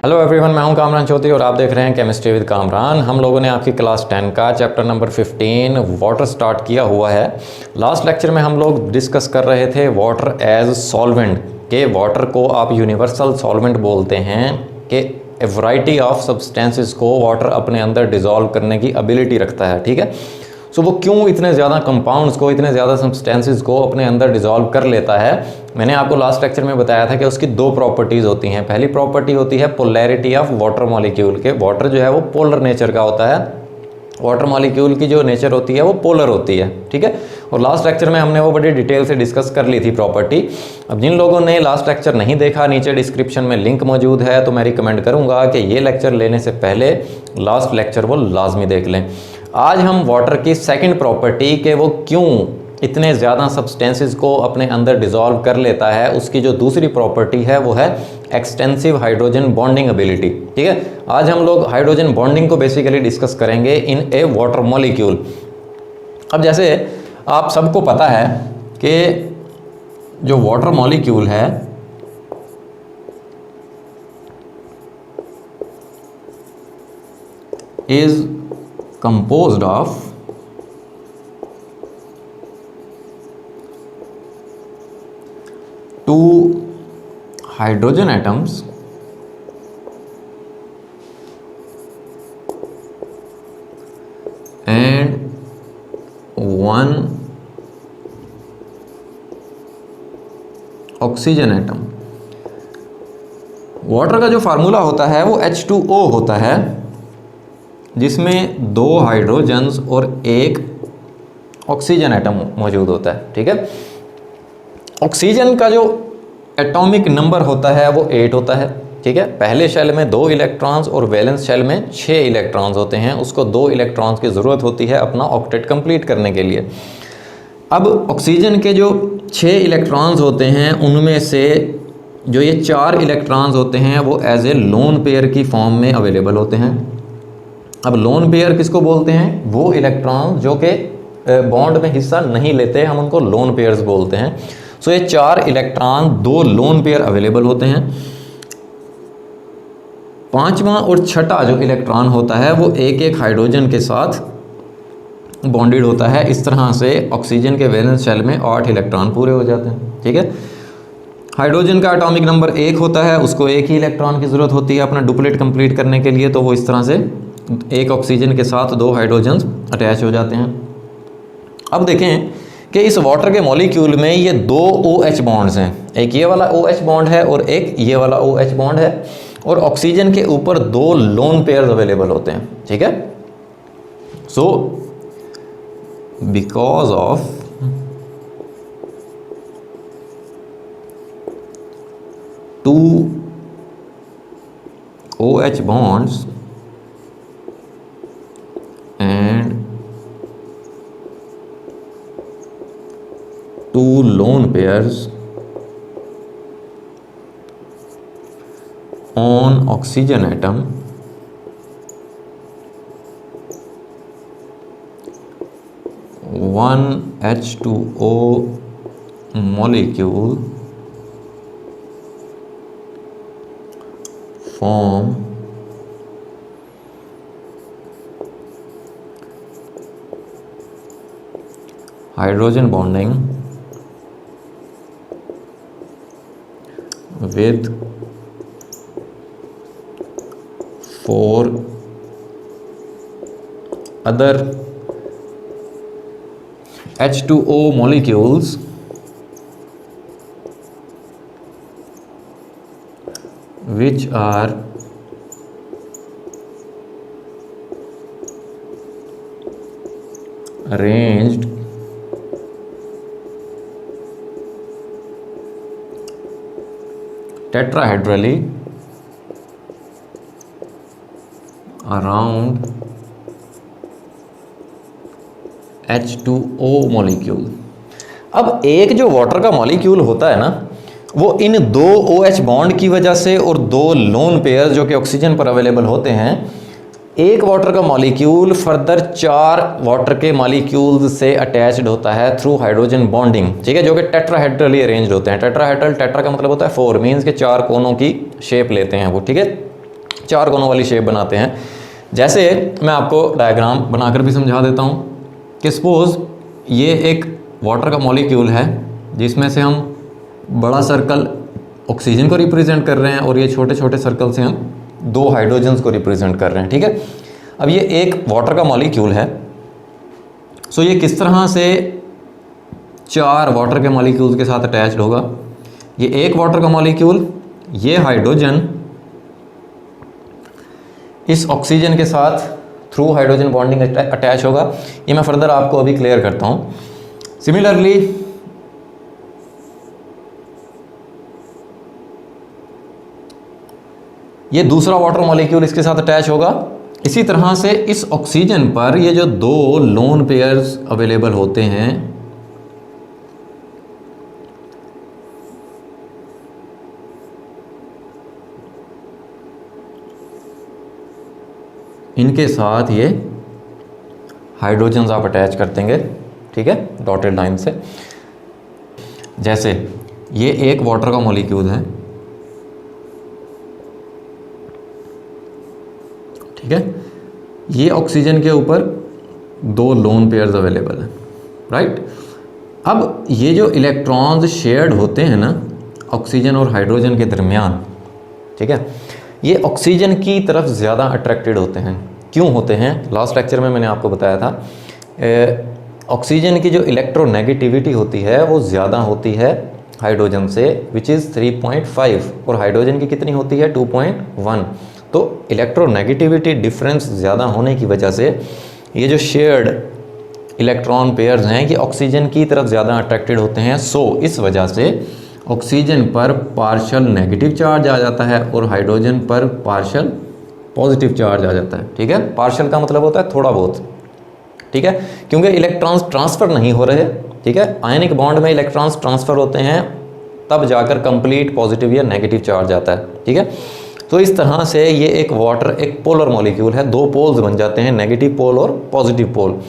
Hello everyone, मैं हूं कामरान चौधरी और आप देख रहे हैं केमिस्ट्री विद कामरान। हम लोगों ने आपकी क्लास 10 का चैप्टर नंबर 15 वाटर स्टार्ट किया हुआ है। लास्ट लेक्चर में हम लोग डिस्कस कर रहे थे वाटर एज सॉल्वेंट, के वाटर को आप यूनिवर्सल सॉल्वेंट बोलते हैं कि ए वैरायटी ऑफ सब्सटेंसेस को वाटर अपने अंदर डिज़ोल्व करने की एबिलिटी रखता है। ठीक है, सो वो क्यों इतने ज़्यादा कंपाउंड्स को, इतने ज़्यादा सब्सटेंसेस को अपने अंदर डिज़ोल्व कर लेता है। मैंने आपको लास्ट लेक्चर में बताया था कि उसकी दो प्रॉपर्टीज़ होती हैं। पहली प्रॉपर्टी होती है पोलैरिटी ऑफ वाटर मॉलिक्यूल के, वाटर जो है वो पोलर नेचर का होता है। वाटर मॉलिक्यूल की जो नेचर होती है वो पोलर होती है। ठीक है, और लास्ट लेक्चर में हमने वो बड़ी डिटेल से डिस्कस कर ली थी प्रॉपर्टी। अब जिन लोगों ने लास्ट लेक्चर नहीं देखा, नीचे डिस्क्रिप्शन में लिंक मौजूद है, तो मैं रिकमेंड करूंगा कि ये लेक्चर लेने से पहले लास्ट लेक्चर वो लाजमी देख लें। आज हम वाटर की सेकंड प्रॉपर्टी के वो क्यों इतने ज़्यादा सब्सटेंसेस को अपने अंदर डिज़ोल्व कर लेता है, उसकी जो दूसरी प्रॉपर्टी है वो है एक्सटेंसिव हाइड्रोजन बॉन्डिंग एबिलिटी। ठीक है, आज हम लोग हाइड्रोजन बॉन्डिंग को बेसिकली डिस्कस करेंगे इन ए वाटर मॉलिक्यूल। अब जैसे आप सबको पता है कि जो वाटर मॉलिक्यूल है is composed of two hydrogen atoms and one oxygen atom। Water का जो फार्मूला होता है वो H2O होता है, जिसमें दो हाइड्रोजन्स और एक ऑक्सीजन एटम मौजूद होता है। ठीक है, ऑक्सीजन का जो एटॉमिक नंबर होता है वो 8 होता है। ठीक है, पहले शेल में 2 इलेक्ट्रॉन्स और वैलेंस शेल में 6 इलेक्ट्रॉन्स होते हैं। उसको 2 इलेक्ट्रॉन्स की ज़रूरत होती है अपना ऑक्टेट कंप्लीट करने के लिए। अब ऑक्सीजन के जो 6 इलेक्ट्रॉन्स होते हैं उनमें से जो ये 4 इलेक्ट्रॉन्स होते हैं वो एज ए लोन पेयर की फॉर्म में अवेलेबल होते हैं। अब लोन पेयर किसको बोलते हैं? वो इलेक्ट्रॉन जो कि बॉन्ड में हिस्सा नहीं लेते, हम उनको लोन पेयर्स बोलते हैं। सो ये 4 इलेक्ट्रॉन 2 लोन पेयर अवेलेबल होते हैं। पांचवा और छठा जो इलेक्ट्रॉन होता है वो एक एक हाइड्रोजन के साथ बॉन्डेड होता है। इस तरह से ऑक्सीजन के वैलेंस शेल में 8 इलेक्ट्रॉन पूरे हो जाते हैं। ठीक है, हाइड्रोजन का एटॉमिक नंबर 1 होता है, उसको एक ही इलेक्ट्रॉन की ज़रूरत होती है अपना डुप्लेट कंप्लीट करने के लिए, तो वो इस तरह से एक ऑक्सीजन के साथ 2 हाइड्रोजन्स अटैच हो जाते हैं। अब देखें कि इस वाटर के मॉलिक्यूल में ये 2 OH बॉन्ड्स हैं, एक ये वाला OH बॉन्ड है और एक ये वाला OH बॉन्ड है, और ऑक्सीजन के ऊपर 2 लोन पेयर्स अवेलेबल होते हैं। ठीक है, so because of two OH bonds and 2 lone pairs on oxygen atom, one H2O molecule form hydrogen bonding with 4 other H2O molecules which are arranged tetrahedrally around H2O molecule. अब एक जो water का molecule होता है ना, वो इन 2 OH bond की वजह से और 2 लोन पेयर जो कि ऑक्सीजन पर अवेलेबल होते हैं, एक वाटर का मॉलिक्यूल फर्दर 4 वाटर के मॉलिक्यूल्स से अटैच्ड होता है थ्रू हाइड्रोजन बॉन्डिंग, ठीक है, जो कि टेट्राहेड्रली अरेंज्ड होते हैं। टेट्राहेड्रल, टेट्रा का मतलब होता है 4, मीन्स के 4 कोनों की शेप लेते हैं वो, ठीक है। चार कोनों वाली शेप बनाते हैं। जैसे मैं आपको डायग्राम बनाकर भी समझा देता हूँ कि सपोज ये एक वाटर का मॉलिक्यूल है जिसमें से हम बड़ा सर्कल ऑक्सीजन को रिप्रेजेंट कर रहे हैं और ये छोटे छोटे सर्कल से हम दो हाइड्रोजन्स को रिप्रेजेंट कर रहे हैं, ठीक है। अब ये एक वाटर का मॉलिक्यूल है, सो ये किस तरह से चार वाटर के मॉलिक्यूल्स के साथ अटैच्ड होगा। ये एक वाटर का मॉलिक्यूल, ये हाइड्रोजन इस ऑक्सीजन के साथ थ्रू हाइड्रोजन बॉन्डिंग अटैच होगा। ये मैं फर्दर आपको अभी क्लियर करता हूँ। सिमिलरली ये दूसरा वाटर मॉलिक्यूल इसके साथ अटैच होगा। इसी तरह से इस ऑक्सीजन पर ये जो दो लोन पेयर्स अवेलेबल होते हैं, इनके साथ ये हाइड्रोजन्स आप अटैच कर देंगे, ठीक है, डॉटेड लाइन से। जैसे ये एक वाटर का मॉलिक्यूल है, ठीक है, ये ऑक्सीजन के ऊपर दो लोन पेयर्स अवेलेबल हैं, राइट। अब ये जो इलेक्ट्रॉन्स शेयर्ड होते हैं ना ऑक्सीजन और हाइड्रोजन के दरमियान, ठीक है, ये ऑक्सीजन की तरफ ज़्यादा अट्रैक्टेड होते हैं। क्यों होते हैं? लास्ट लेक्चर में मैंने आपको बताया था ऑक्सीजन की जो इलेक्ट्रोनेगेटिविटी होती है वो ज़्यादा होती है हाइड्रोजन से, विच इज़ 3.5, और हाइड्रोजन की कितनी होती है 2.1। तो इलेक्ट्रोनेगेटिविटी डिफरेंस ज़्यादा होने की वजह से ये जो शेयर्ड इलेक्ट्रॉन पेयर्स हैं ये ऑक्सीजन की तरफ ज़्यादा अट्रैक्टेड होते हैं। सो इस वजह से ऑक्सीजन पर पार्शियल नेगेटिव चार्ज आ जाता है और हाइड्रोजन पर पार्शियल पॉजिटिव चार्ज आ जाता है, ठीक है। पार्शियल का मतलब होता है थोड़ा बहुत, ठीक है, क्योंकि इलेक्ट्रॉन्स ट्रांसफ़र नहीं हो रहे, ठीक है। आयनिक बॉन्ड में इलेक्ट्रॉन्स ट्रांसफ़र होते हैं तब जाकर कंप्लीट पॉजिटिव या नेगेटिव चार्ज आता है, ठीक है। तो इस तरह से ये एक वाटर एक पोलर मॉलिक्यूल है, दो पोल्स बन जाते हैं, नेगेटिव पोल और पॉजिटिव पोल।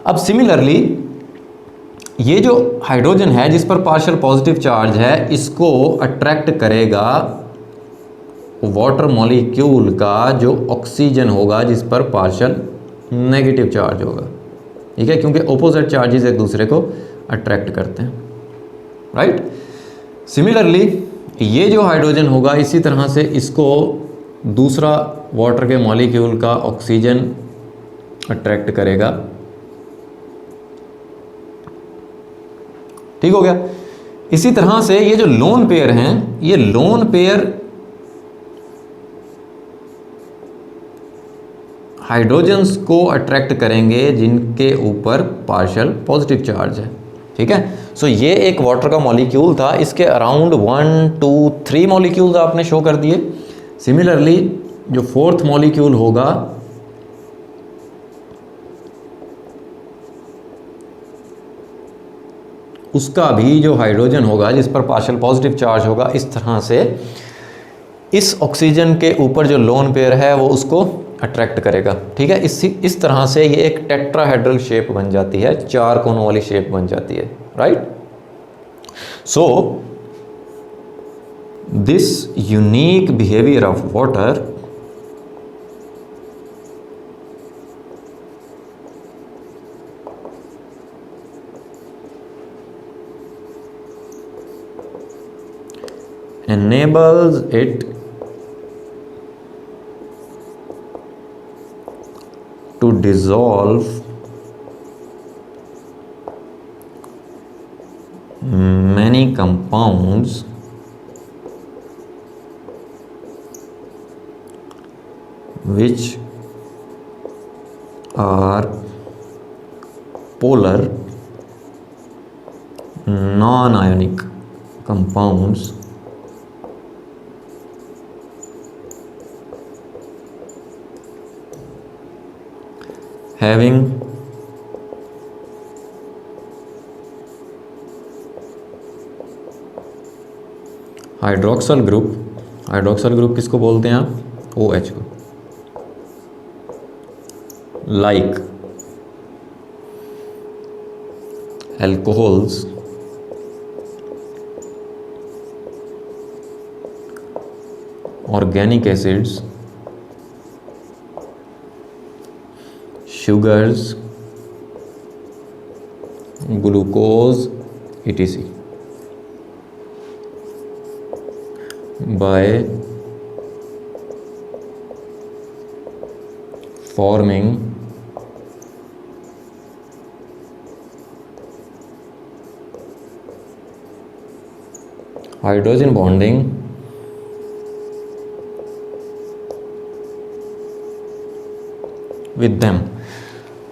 अब सिमिलरली ये जो हाइड्रोजन है जिस पर पार्शियल पॉजिटिव चार्ज है, इसको अट्रैक्ट करेगा वाटर मॉलिक्यूल का जो ऑक्सीजन होगा जिस पर पार्शियल नेगेटिव चार्ज होगा, ठीक है, क्योंकि ऑपोजिट चार्जेस एक दूसरे को अट्रैक्ट करते हैं, राइट। सिमिलरली ये जो हाइड्रोजन होगा इसी तरह से इसको दूसरा वाटर के मॉलिक्यूल का ऑक्सीजन अट्रैक्ट करेगा, ठीक हो गया। इसी तरह से ये जो लोन पेयर हैं, ये लोन पेयर हाइड्रोजन्स को अट्रैक्ट करेंगे जिनके ऊपर पार्शियल पॉजिटिव चार्ज है, ठीक है। सो ये एक वाटर का मॉलिक्यूल था, इसके अराउंड 1 2 3 मॉलिक्यूल्स आपने शो कर दिए। सिमिलरली जो फोर्थ मॉलिक्यूल होगा उसका भी जो हाइड्रोजन होगा जिस पर पार्शियल पॉजिटिव चार्ज होगा, इस तरह से इस ऑक्सीजन के ऊपर जो लोन पेयर है वो उसको अट्रैक्ट करेगा, ठीक है। इस तरह से ये एक टेट्राहेड्रल शेप बन जाती है, चार कोनों वाली शेप बन जाती है, right. So this unique behaviour of water enables it to dissolve many compounds which are polar non-ionic compounds having hydroxyl group किसको बोलते हैं आप? OH को, like alcohols, organic acids sugars, glucose, etc. by forming hydrogen bonding with them.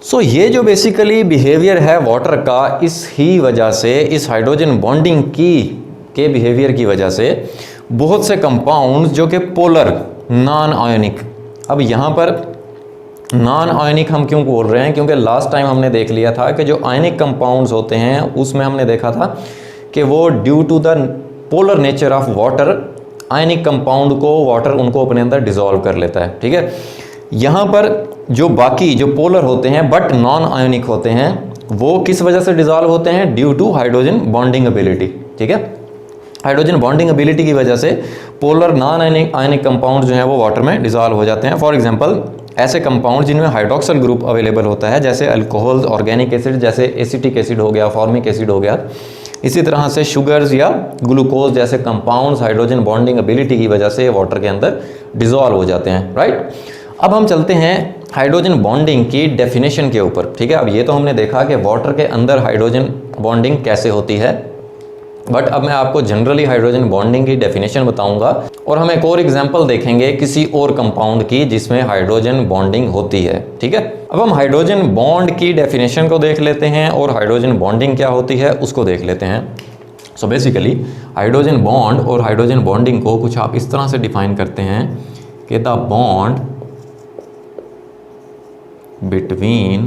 सो ये जो basically behaviour है water का, इस ही वजह से, इस हाइड्रोजन बॉन्डिंग के बिहेवियर की वजह से बहुत से कंपाउंड्स जो कि पोलर, नॉन आयोनिक, अब यहाँ पर नॉन आयोनिक हम क्यों बोल रहे हैं, क्योंकि लास्ट टाइम हमने देख लिया था कि जो आयनिक कंपाउंड्स होते हैं उसमें हमने देखा था कि वो due to the polar nature of water, ionic compound को वाटर उनको अपने अंदर डिसॉल्व कर लेता है, ठीक है। यहाँ पर जो बाकी जो पोलर होते हैं बट नॉन आयोनिक होते हैं वो किस वजह से डिसॉल्व होते हैं, due to hydrogen bonding ability, ठीक है। हाइड्रोजन बॉन्डिंग एबिलिटी की वजह से पोलर नॉन आयनिक कंपाउंड जो हैं वो वाटर में डिसॉल्व हो जाते हैं। फॉर एग्जांपल ऐसे कंपाउंड जिनमें हाइड्रोक्सल ग्रुप अवेलेबल होता है, जैसे अल्कोहल, ऑर्गेनिक एसिड, जैसे एसिटिक एसिड हो गया, फॉर्मिक एसिड हो गया, इसी तरह से शुगर्स या ग्लूकोज जैसे कंपाउंड्स हाइड्रोजन बॉन्डिंग एबिलिटी की वजह से वाटर के अंदर डिसॉल्व हो जाते हैं, राइट। अब हम चलते हैं हाइड्रोजन बॉन्डिंग की डेफिनेशन के ऊपर, ठीक है। अब ये तो हमने देखा कि वाटर के अंदर हाइड्रोजन बॉन्डिंग कैसे होती है, बट अब मैं आपको जनरली हाइड्रोजन बॉन्डिंग की डेफिनेशन बताऊंगा और हम एक और एग्जांपल देखेंगे किसी और कंपाउंड की जिसमें हाइड्रोजन बॉन्डिंग होती है, ठीक है। अब हम हाइड्रोजन बॉन्ड की डेफिनेशन को देख लेते हैं और हाइड्रोजन बॉन्डिंग क्या होती है उसको देख लेते हैं। सो बेसिकली हाइड्रोजन बॉन्ड और हाइड्रोजन बॉन्डिंग को कुछ आप इस तरह से डिफाइन करते हैं कि the bond between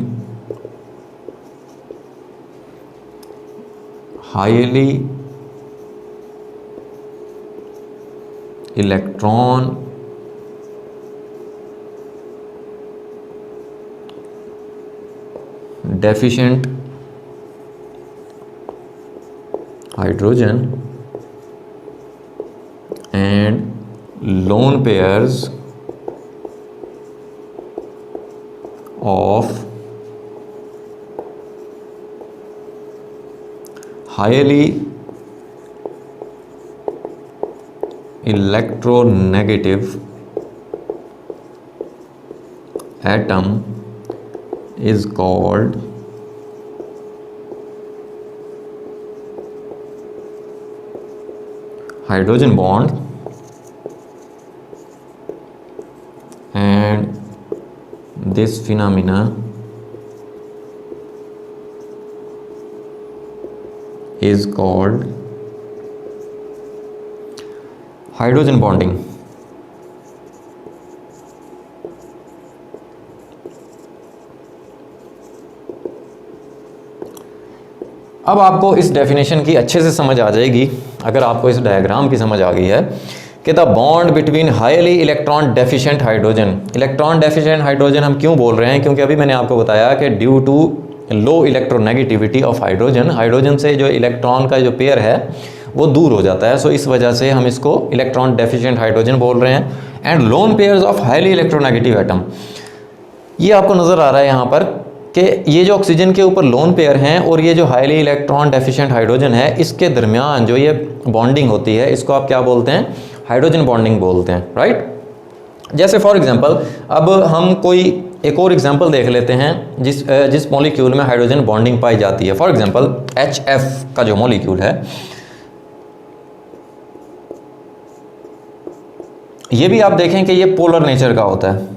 highly electron deficient hydrogen and lone pairs of highly electronegative atom is called hydrogen bond, and this phenomena is called hydrogen bonding. अब आपको इस डेफिनेशन की अच्छे से समझ आ जाएगी अगर आपको इस डायग्राम की समझ आ गई है कि the bond between highly electron deficient hydrogen. Electron deficient hydrogen हम क्यों बोल रहे हैं, क्योंकि अभी मैंने आपको बताया कि due to low electronegativity of hydrogen, hydrogen से जो इलेक्ट्रॉन का जो पेयर है वो दूर हो जाता है। सो इस वजह से हम इसको इलेक्ट्रॉन डेफिशिएंट हाइड्रोजन बोल रहे हैं। And lone pairs of highly electronegative atom, ये आपको नज़र आ रहा है यहाँ पर कि ये जो ऑक्सीजन के ऊपर लोन पेयर हैं और ये जो हाईली इलेक्ट्रॉन डेफिशिएंट हाइड्रोजन है, इसके दरमियान जो ये बॉन्डिंग होती है इसको आप क्या बोलते हैं, हाइड्रोजन बॉन्डिंग बोलते हैं, राइट। जैसे फॉर एग्जांपल अब हम कोई एक और एग्जांपल देख लेते हैं जिस मॉलिक्यूल में हाइड्रोजन बॉन्डिंग पाई जाती है। फॉर एग्जांपल HF का जो मॉलिक्यूल है, ये भी आप देखें कि ये पोलर नेचर का होता है।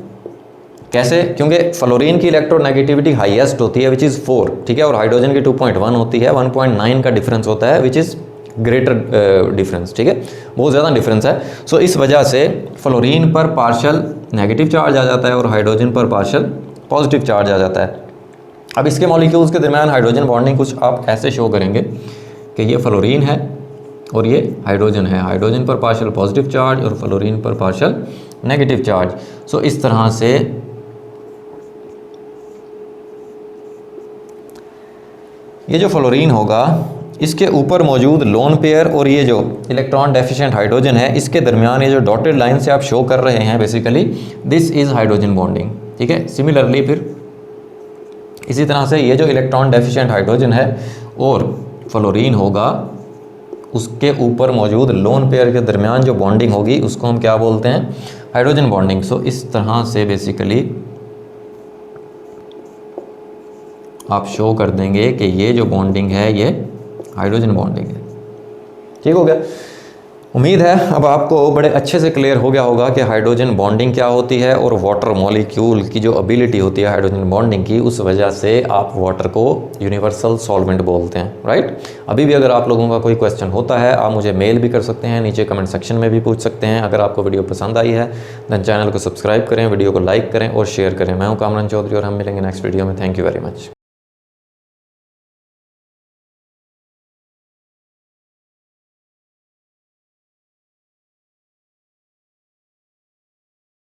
कैसे, क्योंकि फ्लोरीन की इलेक्ट्रोनेगेटिविटी हाईएस्ट होती है विच इज़ 4, ठीक है, और हाइड्रोजन की 2.1 होती है, 1.9 का डिफरेंस होता है विच इज़ ग्रेटर डिफरेंस, ठीक है, बहुत ज़्यादा डिफरेंस है। सो इस वजह से फ्लोरीन पर पार्शियल नेगेटिव चार्ज आ जाता है और हाइड्रोजन पर पार्शियल पॉजिटिव चार्ज आ जाता है। अब इसके मॉलिक्यूल्स के दरमियान हाइड्रोजन बॉन्डिंग कुछ आप ऐसे शो करेंगे कि ये फ्लोरीन है और ये हाइड्रोजन है, हाइड्रोजन पर पार्शियल पॉजिटिव चार्ज और फ्लोरीन पर पार्शियल नेगेटिव चार्ज। सो इस तरह से ये जो फ्लोरीन होगा इसके ऊपर मौजूद लोन पेयर और ये जो इलेक्ट्रॉन डेफिशिएंट हाइड्रोजन है इसके दरमियान ये जो डॉटेड लाइन से आप शो कर रहे हैं basically this is hydrogen bonding, ठीक है। सिमिलरली फिर इसी तरह से ये जो इलेक्ट्रॉन डेफिशिएंट हाइड्रोजन है और फ्लोरीन होगा, उसके ऊपर मौजूद लोन पेयर के दरमियान जो बॉन्डिंग होगी उसको हम क्या बोलते हैं, हाइड्रोजन बॉन्डिंग। सो इस तरह से बेसिकली आप शो कर देंगे कि ये जो बॉन्डिंग है ये हाइड्रोजन बॉन्डिंग है। ठीक हो गया। उम्मीद है अब आपको बड़े अच्छे से क्लियर हो गया होगा कि हाइड्रोजन बॉन्डिंग क्या होती है और वाटर मॉलिक्यूल की जो एबिलिटी होती है हाइड्रोजन बॉन्डिंग की, उस वजह से आप वाटर को यूनिवर्सल सॉल्वेंट बोलते हैं, राइट। अभी भी अगर आप लोगों का कोई क्वेश्चन होता है आप मुझे मेल भी कर सकते हैं, नीचे कमेंट सेक्शन में भी पूछ सकते हैं। अगर आपको वीडियो पसंद आई है देन चैनल को सब्सक्राइब करें, वीडियो को लाइक करें और शेयर करें। मैं हूं कामरान चौधरी और हम मिलेंगे नेक्स्ट वीडियो में। Thank you very much.